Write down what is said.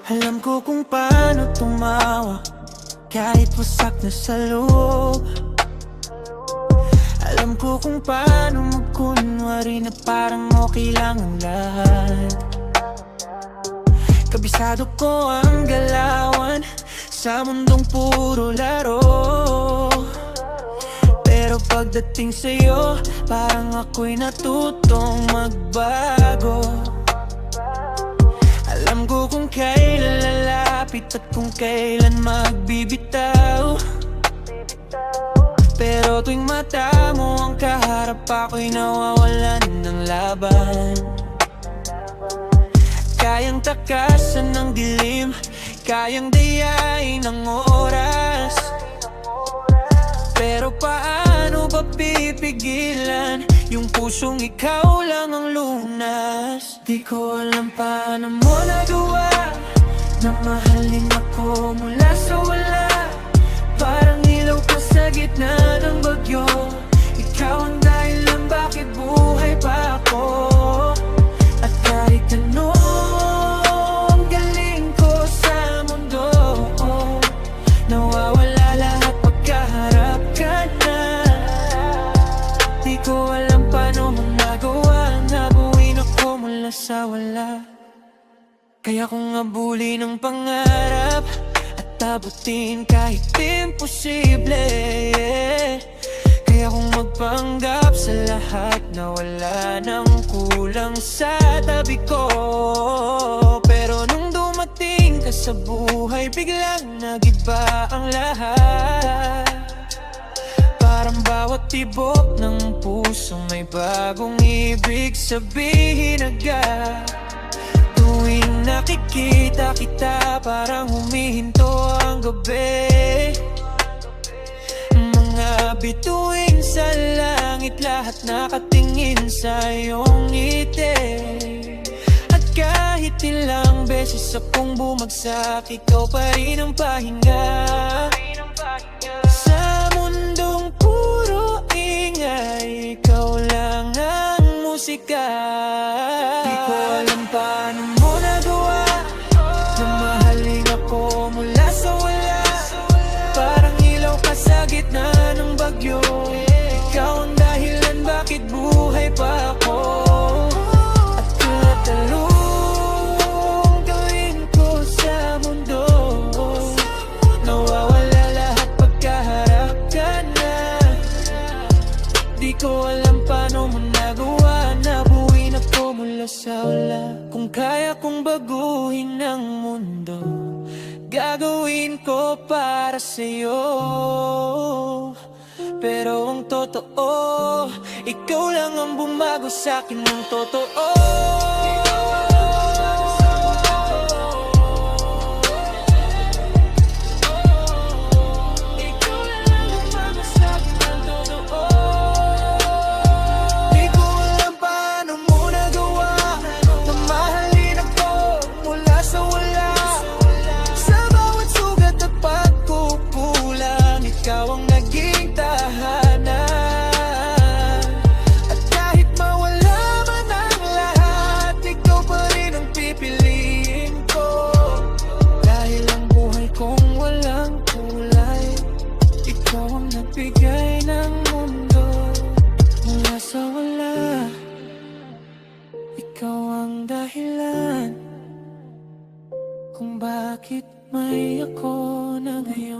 Alam ko kung paano tumawa kahit wasak na sa loob. Alam ko kung paano magkunwari na parang okay lang ang lahat. Kabisado ko ang galawan sa mundong puro laro. Pero pagdating sa'yo, parang ako'y natutong magbago. Alam ko kung kailan lalapit at kung kailan magbibitaw. Pero tuwing mata mo ang kaharap, ako'y nawawalan ng laban. Kayang takasan ng dilim, kayang dayain ng oras. Pero paano ba pipigilan yung pusong ikaw lang ang lunas? Di ko alam paano mo nagawa na mahalin ako mula sa wala. Parang ilaw ka sa gitna ng bagyo. Ikaw ang dahilan bakit buhay pa ako. At kahit anong galing ko sa mundo, nawawala lahat pagkaharap ka na. Di ko alam paano mo nagawa na buuin ako mula sa wala. Kaya kung abulin ang pangarap at abutin kahit imposible, kaya kung magpanggap sa lahat na wala nang kulang sa tabi ko. Pero nung dumating ka sa buhay, biglang nag-iba ang lahat. Parang bawat tibok ng puso may bagong ibig sabihin agad. Tuwing nakikita kita, parang humihinto ang gabi. Mga bituin sa langit, lahat nakatingin sa iyong ngiti. At kahit ilang beses akong bumagsak, ikaw pa rin ang pahinga. Sa mundong puro ingay, ikaw lang ang musika. Di ko alam paano mo nagawa na mahalin ako mula sa wala. Parang ilaw ka sa gitna ng bagyo. Ikaw ang dahilan bakit buhay pa ako. At kahit anong gawin ko sa mundo, nawawala lahat pagkaharap ka na. Di ko alam paano mo nagawa na buuin ako mula sa wala. Kung kaya kong baguhin ang mundo, gagawin ko para sa'yo. Pero ang totoo, ikaw lang ang bumago sa'kin ng totoo. Bigay ng mundo mula sa wala. Ikaw ang dahilan kung bakit may ako na ngayon.